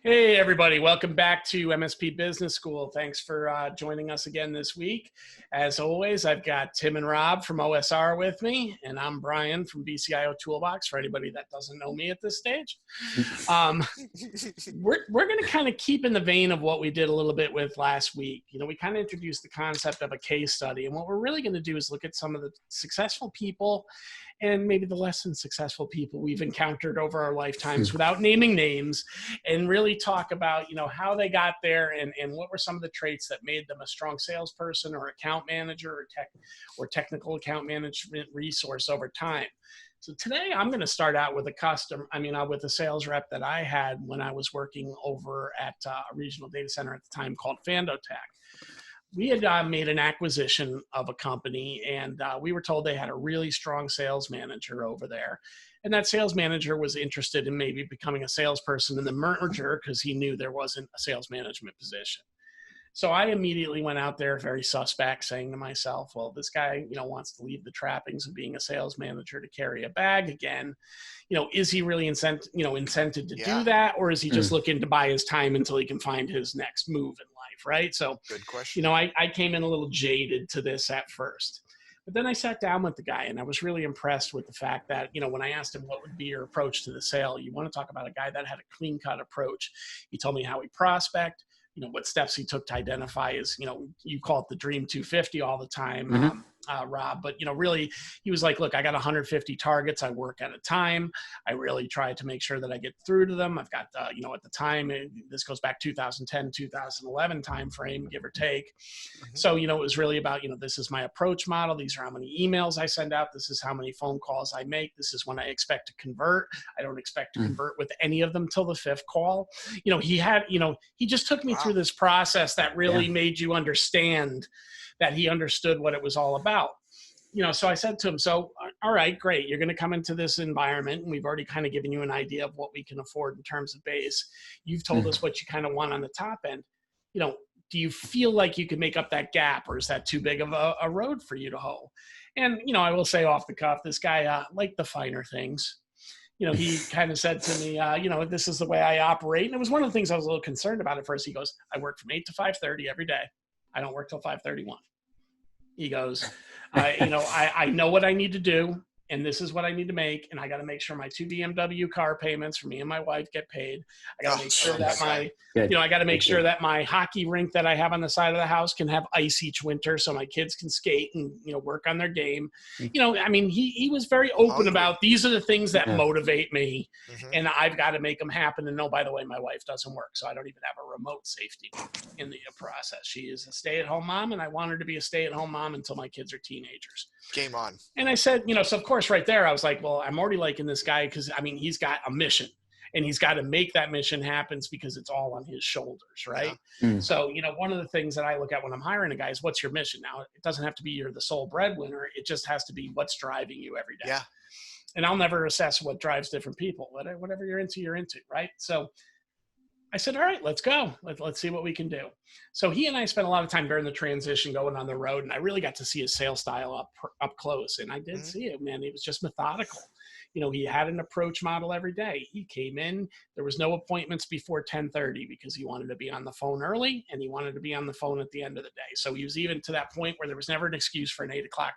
Hey, everybody. Welcome back to MSP Business School. Thanks for joining us again this week. As always, I've got Tim and Rob from OSR with me, and I'm Brian from BCIO Toolbox, for anybody that doesn't know me at this stage. We're going to kind of keep in the vein of what we did a little bit with last week. You know, we kind of introduced the concept of a case study, and what we're really going to do is look at some of the successful people and maybe the less than successful people we've encountered over our lifetimes without naming names, and really talk about, you know, how they got there and what were some of the traits that made them a strong salesperson or account manager or technical account management resource over time. So today I'm going to start out with with a sales rep that I had when I was working over at a regional data center at the time called Fandotech. We had made an acquisition of a company, and we were told they had a really strong sales manager over there. And that sales manager was interested in maybe becoming a salesperson in the merger because he knew there wasn't a sales management position. So I immediately went out there very suspect, saying to myself, well, this guy, you know, wants to leave the trappings of being a sales manager to carry a bag again. You know, is he really incented to do that? Or is he just looking to buy his time until he can find his next move in life, right? So, good question. You know, I came in a little jaded to this at first. But then I sat down with the guy, and I was really impressed with the fact that, you know, when I asked him what would be your approach to the sale, you want to talk about a guy that had a clean-cut approach. He told me how he prospect, you know, what steps he took to identify his, you know, you call it the dream 250 all the time, Rob, but, you know, really he was like, look, I got 150 targets. I work at a time. I really try to make sure that I get through to them. I've got, you know, at the time, this goes back 2010, 2011 timeframe, give or take. So, you know, it was really about, you know, this is my approach model. These are how many emails I send out. This is how many phone calls I make. This is when I expect to convert. I don't expect to convert with any of them till the fifth call. You know, he just took me through this process that really made you understand that he understood what it was all about. You know, so I said to him, so, all right, great. You're going to come into this environment, and we've already kind of given you an idea of what we can afford in terms of base. You've told us what you kind of want on the top end. You know, do you feel like you could make up that gap, or is that too big of a road for you to hoe? And, you know, I will say off the cuff, this guy liked the finer things. You know, he kind of said to me, you know, this is the way I operate. And it was one of the things I was a little concerned about at first. He goes, I work from 8 to 5:30 every day. I don't work till 5:31. He goes, I know what I need to do, and this is what I need to make, and I got to make sure my 2 BMW car payments for me and my wife get paid. I got to make sure that I got to make sure that my hockey rink that I have on the side of the house can have ice each winter so my kids can skate and, you know, work on their game. You know, I mean, he was very open about these are the things that motivate me, and I've got to make them happen. And no, by the way, my wife doesn't work, so I don't even have a remote safety in the process. She is a stay-at-home mom, and I want her to be a stay-at-home mom until my kids are teenagers. Game on. And I said, you know, so of course right there, I was like, well, I'm already liking this guy because, I mean, he's got a mission, and he's got to make that mission happen because it's all on his shoulders, right? So, you know, one of the things that I look at when I'm hiring a guy is, what's your mission? Now, it doesn't have to be you're the sole breadwinner. It just has to be what's driving you every day. And I'll never assess what drives different people. Whatever you're into, right? So I said, all right, let's go. Let's see what we can do. So he and I spent a lot of time during the transition going on the road, and I really got to see his sales style up close. And I did see it, man. It was just methodical. You know, he had an approach model every day. He came in, there was no appointments before 10:30 because he wanted to be on the phone early, and he wanted to be on the phone at the end of the day. So he was even to that point where there was never an excuse for an 8 o'clock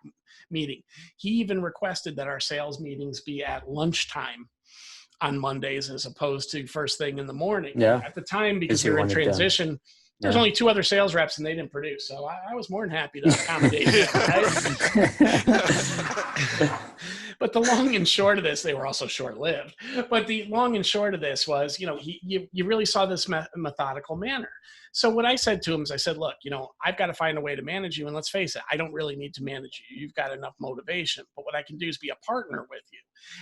meeting. He even requested that our sales meetings be at lunchtime on Mondays as opposed to first thing in the morning. At the time, because we were in transition, there's only 2 other sales reps and they didn't produce. So I was more than happy to accommodate him, right? But the long and short of this, they were also short-lived. But the long and short of this was, you know, you really saw this methodical manner. So what I said to him is, I said, look, you know, I've got to find a way to manage you. And let's face it, I don't really need to manage you. You've got enough motivation. But what I can do is be a partner with you.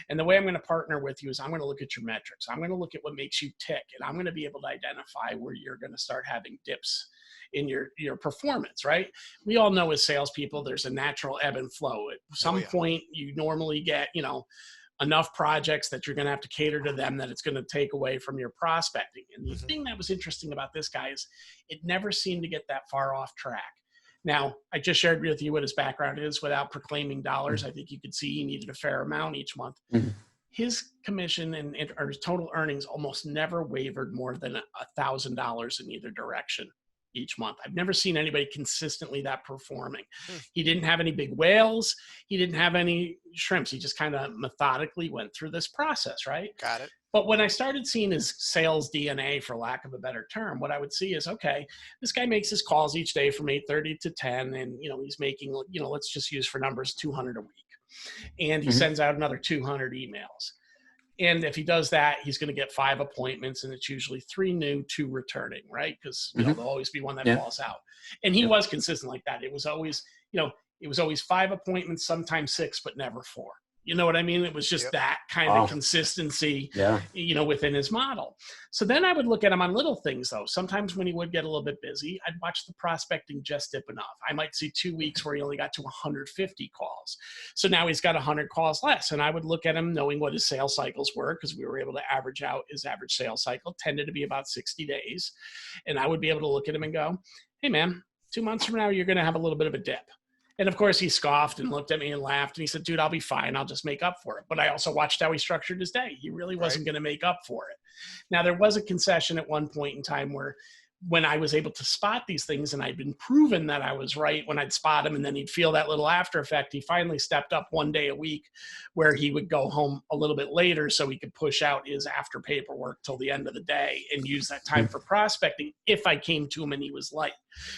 And the way I'm going to partner with you is I'm going to look at your metrics. I'm going to look at what makes you tick. And I'm going to be able to identify where you're going to start having dips in your performance, right? We all know as salespeople, there's a natural ebb and flow. At some point, you normally get, you know, enough projects that you're going to have to cater to them that it's going to take away from your prospecting. And the thing that was interesting about this guy is it never seemed to get that far off track. Now, I just shared with you what his background is without proclaiming dollars. I think you could see he needed a fair amount each month. his commission or his total earnings almost never wavered more than $1,000 in either direction each month. I've never seen anybody consistently that performing. He didn't have any big whales. He didn't have any shrimps. He just kind of methodically went through this process, right? Got it. But when I started seeing his sales DNA, for lack of a better term, what I would see is, okay, this guy makes his calls each day from 8:30 to 10. And, he's making, let's just use for numbers, 200 a week. And he sends out another 200 emails. And if he does that, he's going to get 5 appointments, and it's usually 3 new, 2 returning, right? Because there'll always be one that falls out. And he was consistent like that. It was always, it was always 5 appointments, sometimes 6, but never 4. You know what I mean? It was just that kind of consistency, within his model. So then I would look at him on little things, though. Sometimes when he would get a little bit busy, I'd watch the prospecting just dip enough. I might see 2 weeks where he only got to 150 calls. So now he's got 100 calls less. And I would look at him knowing what his sales cycles were, because we were able to average out his average sales cycle, tended to be about 60 days. And I would be able to look at him and go, hey, man, 2 months from now, you're going to have a little bit of a dip. And of course, he scoffed and looked at me and laughed. And he said, dude, I'll be fine. I'll just make up for it. But I also watched how he structured his day. He really wasn't going to make up for it. Now, there was a concession at one point in time where when I was able to spot these things, and I'd been proven that I was right when I'd spot him, and then he'd feel that little after effect, he finally stepped up 1 day a week where he would go home a little bit later so he could push out his after paperwork till the end of the day and use that time for prospecting if I came to him and he was light.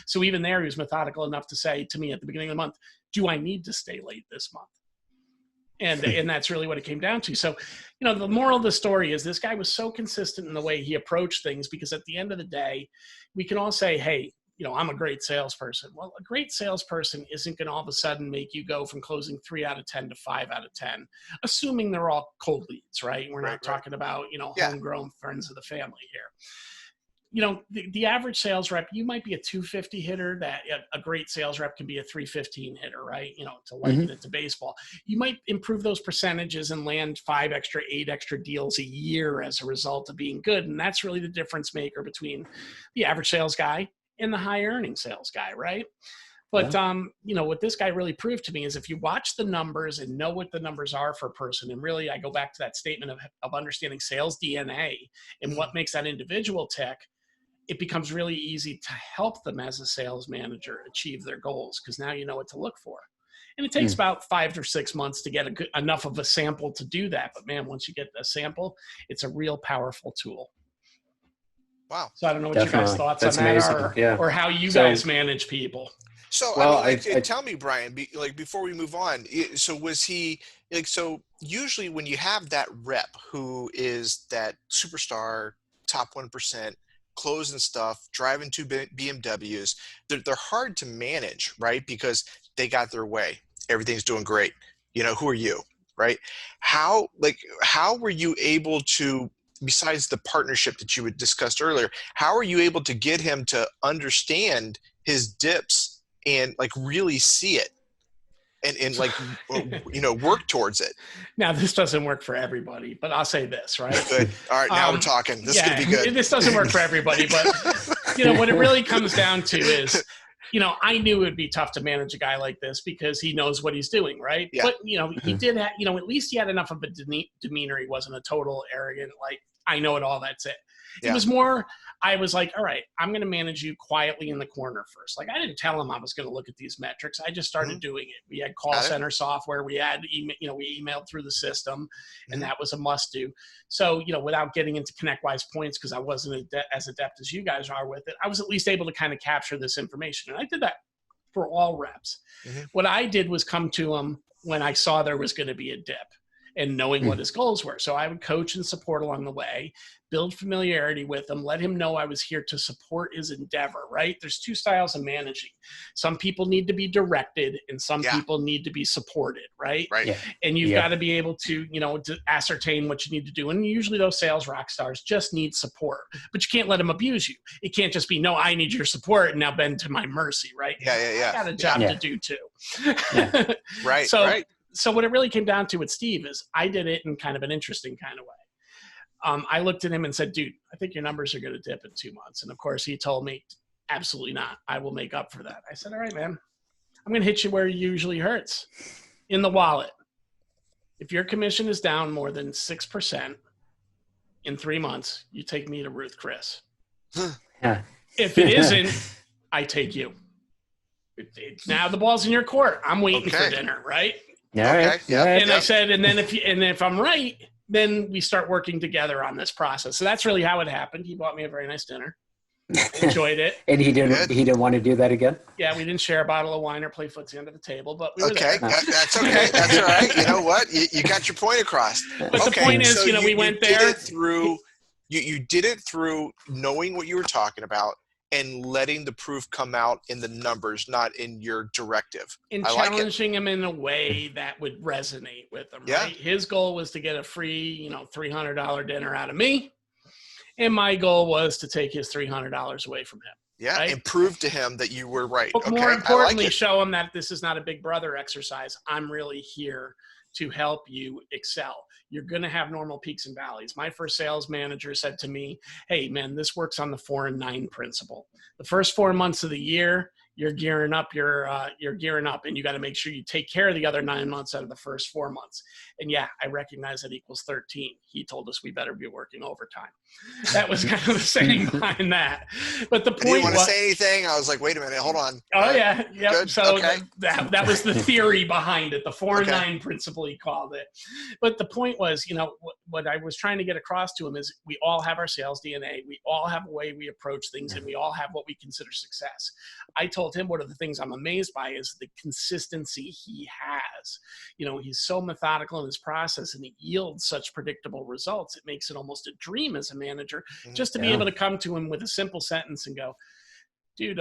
So even there, he was methodical enough to say to me at the beginning of the month, do I need to stay late this month? And that's really what it came down to. So, the moral of the story is this guy was so consistent in the way he approached things, because at the end of the day, we can all say, hey, I'm a great salesperson. Well, a great salesperson isn't going to all of a sudden make you go from closing 3 out of 10 to 5 out of 10, assuming they're all cold leads, right? We're not talking about, homegrown friends of the family here. The average sales rep, you might be a 250 hitter, that a great sales rep can be a 315 hitter, right? To liken it to baseball. You might improve those percentages and land 5 extra, 8 extra deals a year as a result of being good. And that's really the difference maker between the average sales guy and the high earning sales guy, right? But, what this guy really proved to me is if you watch the numbers and know what the numbers are for a person, and really I go back to that statement of understanding sales DNA and what makes that individual tick, it becomes really easy to help them as a sales manager achieve their goals, because now you know what to look for. And it takes about 5 or 6 months to get enough of a sample to do that. But man, once you get a sample, it's a real powerful tool. Wow. So I don't know what your guys' thoughts on that are, or how you guys manage people. So, tell me, Brian, before we move on, so was he so usually when you have that rep who is that superstar, top 1%, closing stuff, driving 2 BMWs, they're hard to manage, right? Because they got their way. Everything's doing great. Who are you, right? How were you able to, besides the partnership that you had discussed earlier, how are you able to get him to understand his dips and really see it and work towards it? Now, this doesn't work for everybody, but I'll say this, right? Good. All right, now we're talking. This is going to be good. This doesn't work for everybody, but what it really comes down to is, I knew it would be tough to manage a guy like this because he knows what he's doing, right? Yeah. But, he did have, at least he had enough of a demeanor. He wasn't a total arrogant, I know it all, that's it. It was more, I was like, all right, I'm going to manage you quietly in the corner first. I didn't tell him I was going to look at these metrics. I just started doing it. We had call center software. We had, we emailed through the system, and that was a must do. So, without getting into ConnectWise points, because I wasn't as adept as you guys are with it, I was at least able to kind of capture this information. And I did that for all reps. What I did was come to him when I saw there was going to be a dip, and knowing what his goals were. So I would coach and support along the way, build familiarity with him, let him know I was here to support his endeavor, right? There's 2 styles of managing. Some people need to be directed, and some people need to be supported, right? Right. Yeah. And you've got to be able to, to ascertain what you need to do. And usually those sales rock stars just need support, but you can't let them abuse you. It can't just be, no, I need your support and now bend to my mercy, right? Yeah. I got a job to do too. Right. So what it really came down to with Steve is I did it in kind of an interesting kind of way. I looked at him and said, dude, I think your numbers are going to dip in 2 months. And of course he told me, absolutely not. I will make up for that. I said, all right, man, I'm going to hit you where it usually hurts, in the wallet. If your commission is down more than 6% in 3 months, you take me to Ruth Chris. Yeah. If it isn't, I take you. Now the ball's in your court. I'm waiting for dinner, right? Yeah. Okay. Right. Yeah. And I said, and then if I'm right, then we start working together on this process. So that's really how it happened. He bought me a very nice dinner. Enjoyed it. And he didn't want to do that again? Yeah, we didn't share a bottle of wine or play footsie under the table, but we were okay. there. That's okay. That's all right. You know what? You got your point across. But the point is, so we went there. You did it through knowing what you were talking about and letting the proof come out in the numbers, not in your directive. And challenging him in a way that would resonate with him, right? His goal was to get a free, $300 dinner out of me. And my goal was to take his $300 away from him. Yeah, right? and prove to him that you were right. But more importantly, show him that this is not a big brother exercise. I'm really here to help you excel. You're going to have normal peaks and valleys. My first sales manager said to me, hey, man, this works on the 4 and 9 principle. The first 4 months of the year, you're gearing up, you're gearing up, and you got to make sure you take care of the other 9 months out of the first 4 months. And yeah, I recognize that equals 13. He told us we better be working overtime. That was kind of the saying behind that. But the point was, you want to say anything? I was like, wait a minute, hold on. Oh yeah, yeah. Good. So okay. that was the theory behind it, the 4 and 9 principle, he called it. But the point was, what I was trying to get across to him is we all have our sales DNA. We all have a way we approach things, and we all have what we consider success. I told him one of the things I'm amazed by is the consistency he has. He's so methodical in his process, and he yields such predictable results. It makes it almost a dream as a manager just to be able to come to him with a simple sentence and go, dude,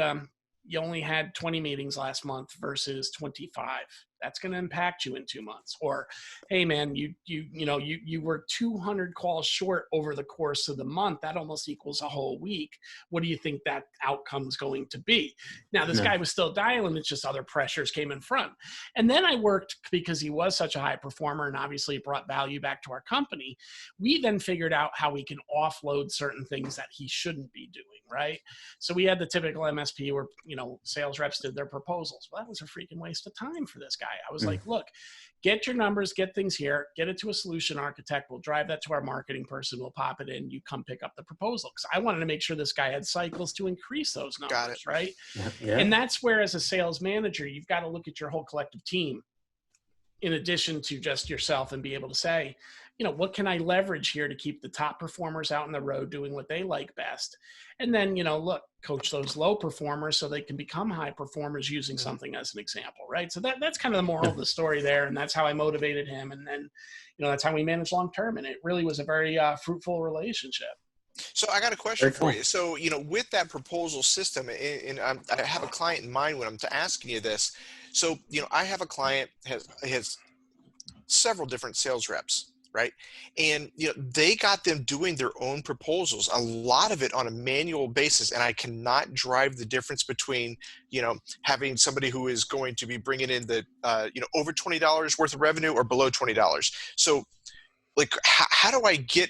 you only had 20 meetings last month versus 25. That's going to impact you in 2 months. Or, hey man, you were 200 calls short over the course of the month. That almost equals a whole week. What do you think that outcome is going to be? Now this guy was still dialing. It's just other pressures came in front. And then I worked, because he was such a high performer and obviously brought value back to our company. We then figured out how we can offload certain things that he shouldn't be doing. Right. So we had the typical MSP where, sales reps did their proposals. Well, that was a freaking waste of time for this guy. I was like, look, get your numbers, get things here, get it to a solution architect. We'll drive that to our marketing person. We'll pop it in. You come pick up the proposal. Because I wanted to make sure this guy had cycles to increase those numbers. Got it. Right. Yeah. And that's where, as a sales manager, you've got to look at your whole collective team in addition to just yourself and be able to say, what can I leverage here to keep the top performers out on the road doing what they like best? And then, look, coach those low performers so they can become high performers using something as an example, right? So that's kind of the moral of the story there. And that's how I motivated him. And then, that's how we managed long-term. And it really was a very fruitful relationship. So I got a question for you. So, with that proposal system, and I have a client in mind when I'm asking you this. So, I have a client has several different sales reps. Right. And, they got them doing their own proposals, a lot of it on a manual basis. And I cannot drive the difference between, having somebody who is going to be bringing in the, over $20 worth of revenue or below $20. So like, how do I get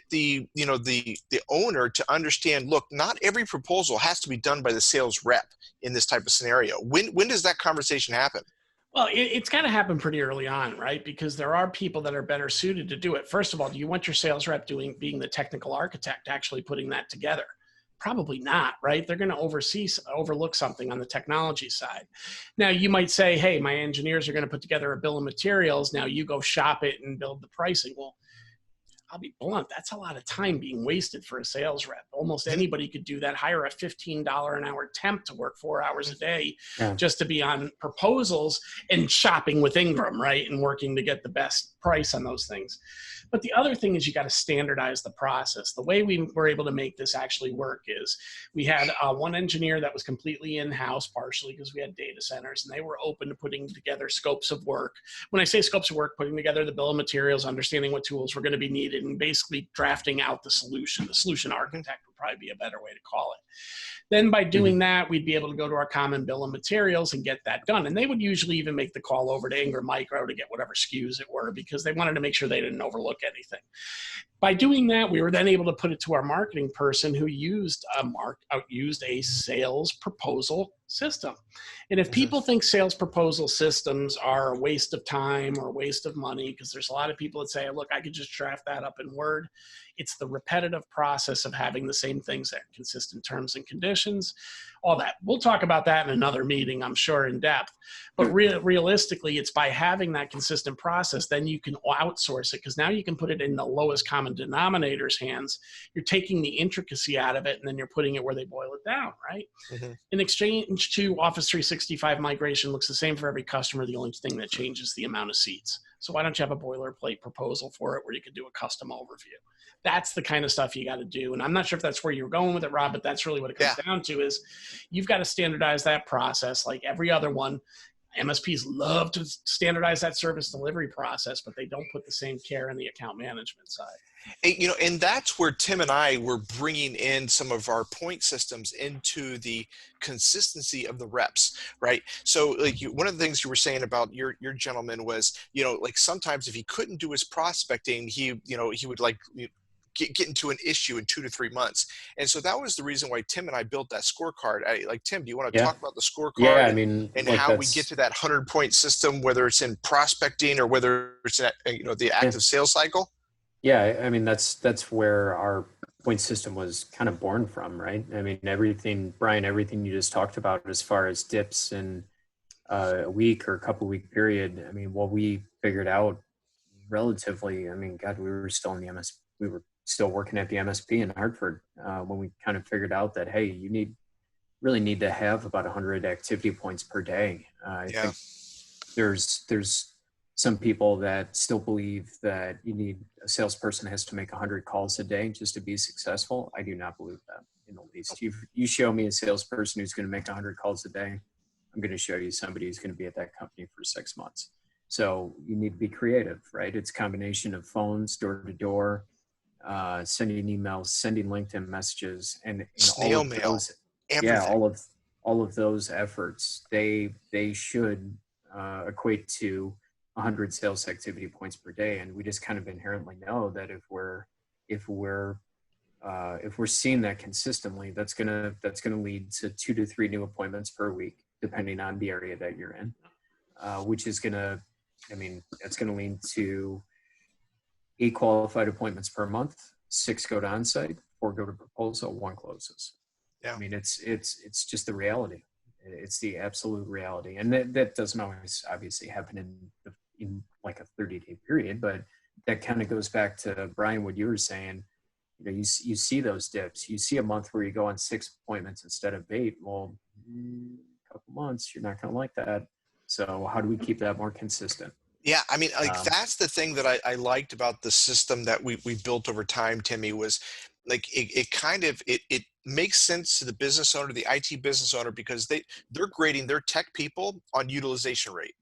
the, the owner to understand, look, not every proposal has to be done by the sales rep in this type of scenario? When does that conversation happen? Well, it's got to happen pretty early on, right? Because there are people that are better suited to do it. First of all, do you want your sales rep being the technical architect, actually putting that together? Probably not, right? They're going to overlook something on the technology side. Now, you might say, hey, my engineers are going to put together a bill of materials. Now you go shop it and build the pricing. Well, I'll be blunt, that's a lot of time being wasted for a sales rep. Almost anybody could do that. Hire a $15 an hour temp to work 4 hours a day just to be on proposals and shopping with Ingram, right? And working to get the best price on those things. But the other thing is you got to standardize the process. The way we were able to make this actually work is we had one engineer that was completely in-house, partially because we had data centers, and they were open to putting together scopes of work. When I say scopes of work, putting together the bill of materials, understanding what tools were going to be needed, and basically drafting out the solution. The solution architect would probably be a better way to call it. Then by doing that, we'd be able to go to our common bill of materials and get that done. And they would usually even make the call over to Ingram Micro to get whatever SKUs it were, because they wanted to make sure they didn't overlook anything. By doing that, we were then able to put it to our marketing person who used a sales proposal system. And if people think sales proposal systems are a waste of time or a waste of money, because there's a lot of people that say, look, I could just draft that up in Word. It's the repetitive process of having the same things that consistent terms and conditions, all that. We'll talk about that in another meeting, I'm sure, in depth. But realistically, it's by having that consistent process, then you can outsource it, because now you can put it in the lowest common denominator's hands. You're taking the intricacy out of it, and then you're putting it where they boil it down, right? In exchange to Office 365 migration looks the same for every customer. The only thing that changes is the amount of seats. So why don't you have a boilerplate proposal for it where you could do a custom overview? That's the kind of stuff you got to do. And I'm not sure if that's where you're going with it, Rob, but that's really what it comes down to is you've got to standardize that process like every other one. MSPs love to standardize that service delivery process, but they don't put the same care in the account management side. You know, and that's where Tim and I were bringing in some of our point systems into the consistency of the reps, right? So like one of the things you were saying about your gentleman was, you know, like sometimes if he couldn't do his prospecting, he would like get into an issue in 2 to 3 months. And so that was the reason why Tim and I built that scorecard. Tim, do you want to talk about the scorecard? Yeah, I mean, and how we get to that 100-point system, whether it's in prospecting or whether it's in, the active sales cycle? Yeah, I mean, that's where our point system was kind of born from, right? I mean, Brian, everything you just talked about as far as dips in a week or a couple week period, I mean, what we figured out relatively, I mean, God, we were still in the MS, we were still working at the MSP in Hartford when we kind of figured out that, hey, you really need to have about 100 activity points per day. I think there's some people that still believe that a salesperson has to make 100 calls a day just to be successful. I do not believe that in the least. You show me a salesperson who's going to make 100 calls a day, I'm going to show you somebody who's going to be at that company for 6 months. So you need to be creative, right? It's a combination of phones, door to door, sending emails, sending LinkedIn messages, and snail mail. All of those efforts, they should equate to 100 sales activity points per day. And we just kind of inherently know that if we're seeing that consistently, that's gonna lead to 2 to 3 new appointments per week, depending on the area that you're in, which is that's gonna lead to 8 qualified appointments per month, 6 go to onsite, 4 go to proposal, 1 closes. Yeah. I mean, it's just the reality. It's the absolute reality. And that doesn't always obviously happen in like a 30-day period, but that kind of goes back to Brian, what you were saying. You see those dips. You see a month where you go on 6 appointments instead of 8. Well, a couple months, you're not going to like that. So how do we keep that more consistent? Yeah, I mean, that's the thing that I liked about the system that we built over time, Timmy, was like it makes sense to the business owner, the IT business owner, because they're grading their tech people on utilization rate,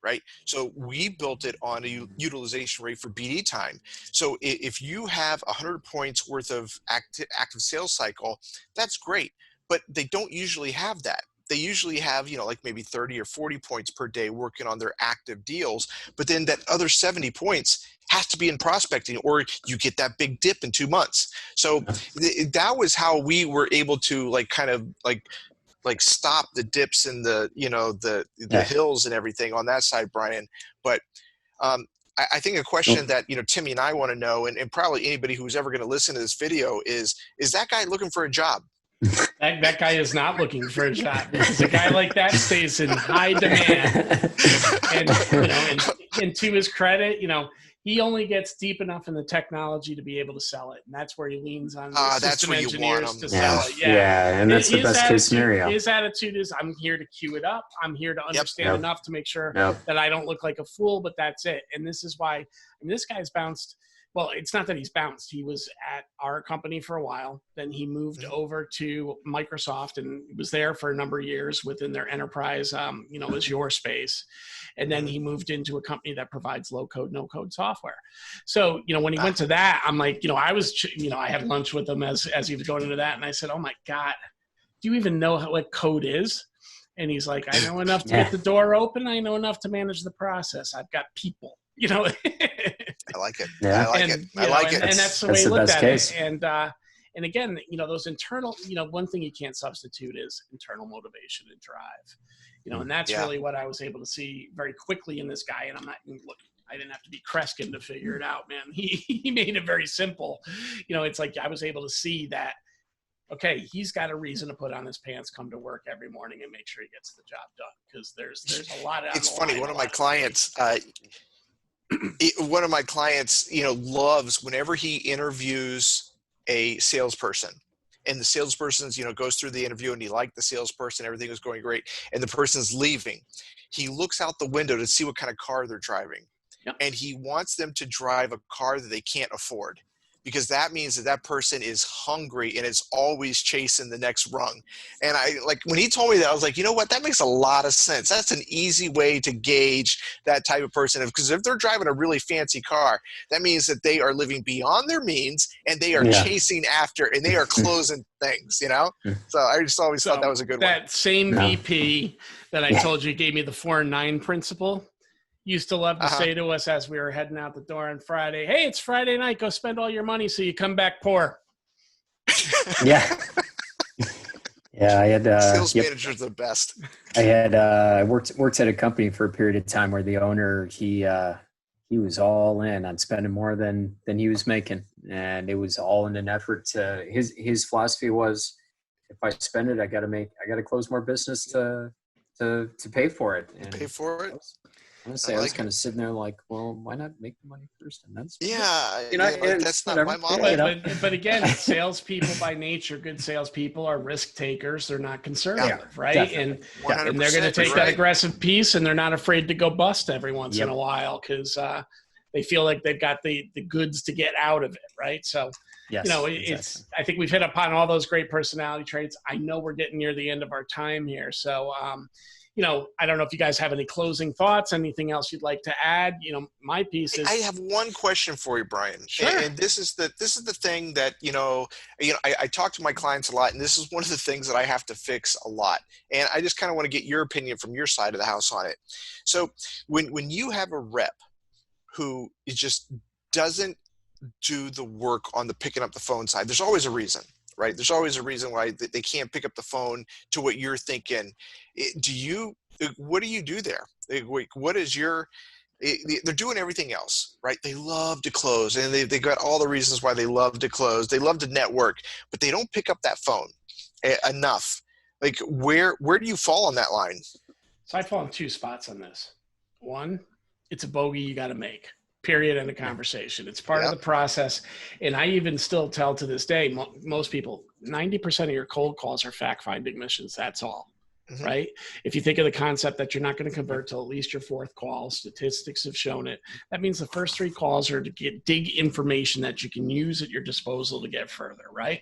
right? So we built it on a utilization rate for BD time. So if you have 100 points worth of active sales cycle, that's great, but they don't usually have that. They usually have, like maybe 30 or 40 points per day working on their active deals. But then that other 70 points has to be in prospecting, or you get that big dip in 2 months. So that was how we were able to stop the dips in the hills and everything on that side, Brian. But I think a question that, Timmy and I want to know, and probably anybody who's ever going to listen to this video is that guy looking for a job? That guy is not looking for a job, because a guy like that stays in high demand. And to his credit, he only gets deep enough in the technology to be able to sell it, and that's where he leans on system engineers to sell it. Yeah, and that's the best case scenario. His attitude is, I'm here to queue it up. I'm here to understand enough to make sure that I don't look like a fool, but that's it. And this is why this guy's bounced. Well, it's not that he's bounced. He was at our company for a while. Then he moved over to Microsoft and was there for a number of years within their enterprise, Azure space. And then he moved into a company that provides low-code, no-code software. So, when he went to that, I'm like, I had lunch with him as he was going into that. And I said, oh, my God, do you even know what code is? And he's like, I know enough to get the door open. I know enough to manage the process. I've got people, I like it. Yeah. I like it. And that's the way he looked at it. And again, those internal, one thing you can't substitute is internal motivation and drive, and that's really what I was able to see very quickly in this guy. And look, I didn't have to be Kreskin to figure it out, man. He made it very simple. It's like I was able to see that, okay, he's got a reason to put on his pants, come to work every morning, and make sure he gets the job done. Because there's a lot of. It's funny. One of my clients, loves whenever he interviews a salesperson, and the salesperson's, goes through the interview and he liked the salesperson, everything was going great, and the person's leaving. He looks out the window to see what kind of car they're driving. Yep. And he wants them to drive a car that they can't afford, because that means that person is hungry and is always chasing the next rung. And when he told me that, I was like, you know what? That makes a lot of sense. That's an easy way to gauge that type of person. Because if they're driving a really fancy car, that means that they are living beyond their means and they are chasing after, and they are closing things, So I just always thought that was a good one. That same VP that I told you gave me the 4-9 principle used to love to say to us as we were heading out the door on Friday, hey, it's Friday night, go spend all your money so you come back poor. Yeah. Yeah, I had sales managers are the best. I worked at a company for a period of time where the owner, he was all in on spending more than he was making, and it was all in an effort to his philosophy was, if I spend it, I got to close more business to pay for it. And pay for it. Honestly, I was kind of sitting there like, well, why not make the money first? And that's that's not my model. But again, salespeople by nature, good salespeople are risk takers. They're not conservative, right? Definitely. And they're going to take that aggressive piece, and they're not afraid to go bust every once in a while because they feel like they've got the goods to get out of it, right? So, exactly. I think we've hit upon all those great personality traits. I know we're getting near the end of our time here, so. I don't know if you guys have any closing thoughts, anything else you'd like to add. My piece is. I have one question for you, Brian. Sure. And this is the thing that, I talk to my clients a lot, and this is one of the things that I have to fix a lot. And I just kind of want to get your opinion from your side of the house on it. So when you have a rep who just doesn't do the work on the picking up the phone side, there's always a reason. Right? There's always a reason why they can't pick up the phone to what you're thinking. What do you do there? What is they're doing everything else, right? They love to close, and they got all the reasons why they love to close. They love to network, but they don't pick up that phone enough. Like where do you fall on that line? So I fall in two spots on this. One, it's a bogey you got to make. Period. End of conversation. It's part of the process. And I even still tell to this day, most people, 90% of your cold calls are fact-finding missions. That's all. Right? If you think of the concept that you're not going to convert till at least your fourth call, statistics have shown it. That means the first 3 calls are to dig information that you can use at your disposal to get further, right?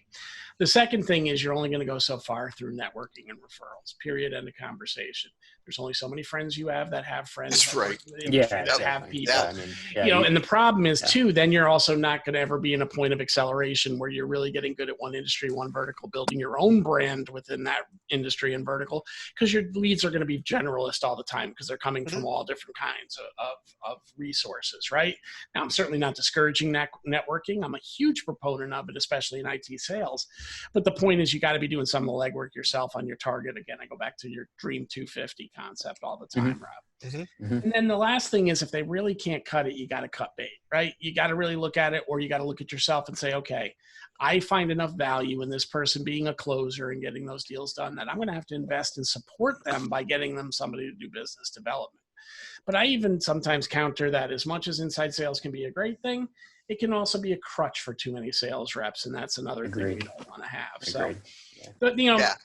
The second thing is you're only going to go so far through networking and referrals. Period. End of conversation. There's only so many friends you have that have friends. That's right. That have people. And the problem is too, then you're also not going to ever be in a point of acceleration where you're really getting good at one industry, one vertical, building your own brand within that industry and vertical, because your leads are going to be generalist all the time because they're coming from all different kinds of resources, right? Now, I'm certainly not discouraging networking. I'm a huge proponent of it, especially in IT sales. But the point is you got to be doing some of the legwork yourself on your target. Again, I go back to your Dream 250 concept all the time, Rob. And then the last thing is if they really can't cut it, you got to cut bait, right? You got to really look at it, or you got to look at yourself and say, okay, I find enough value in this person being a closer and getting those deals done that I'm going to have to invest and support them by getting them somebody to do business development. But I even sometimes counter that as much as inside sales can be a great thing, it can also be a crutch for too many sales reps, and that's another thing we don't want to have. So, but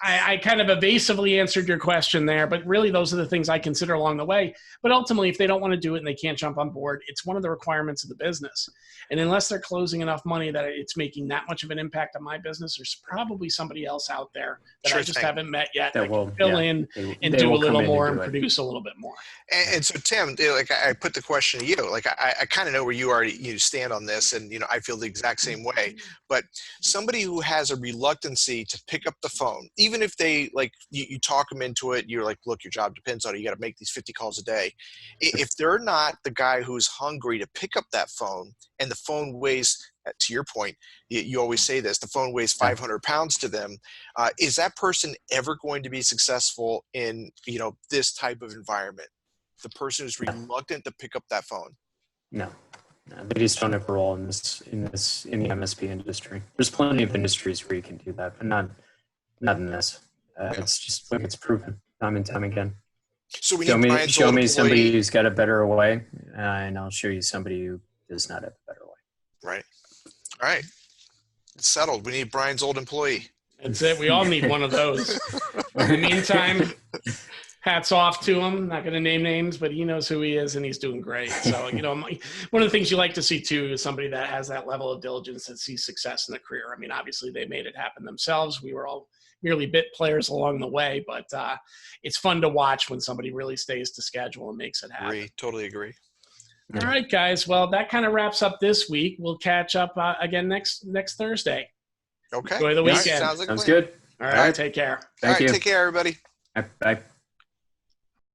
I kind of evasively answered your question there, but really those are the things I consider along the way. But ultimately, if they don't want to do it and they can't jump on board, it's one of the requirements of the business. And unless they're closing enough money that it's making that much of an impact on my business, there's probably somebody else out there that I just haven't met yet that can fill in and do a little more and produce a little bit more. And so, Tim, like I put the question to you, like I kind of know where you stand on this, and I feel the exact same way. But somebody who has a reluctancy to pick up the phone, even if they like you talk them into it, you're like, look, your job depends on it. You got to make these 50 calls a day. If they're not the guy who's hungry to pick up that phone, and the phone weighs, to your point, you always say this, the phone weighs 500 pounds to them. Is that person ever going to be successful in, this type of environment? The person who's reluctant to pick up that phone. No, they just don't have a role in the MSP industry. There's plenty of industries where you can do that, but not in this. It's just like it's proven time and time again. So we show me somebody employee. who's got a better way, and I'll show you somebody who does not have a better way. Right. All right. It's settled. We need Brian's old employee. That's it. We all need one of those. In the meantime, hats off to him. Not going to name names, but he knows who he is, and he's doing great. So, one of the things you like to see, too, is somebody that has that level of diligence that sees success in the career. I mean, obviously, they made it happen themselves. We were all merely bit players along the way, but it's fun to watch when somebody really stays to schedule and makes it happen. Totally agree. All right, guys. Well, that kind of wraps up this week. We'll catch up again next Thursday. Okay. Enjoy the weekend. Sounds good. All right. Take care. Thank you. Take care, everybody. Bye.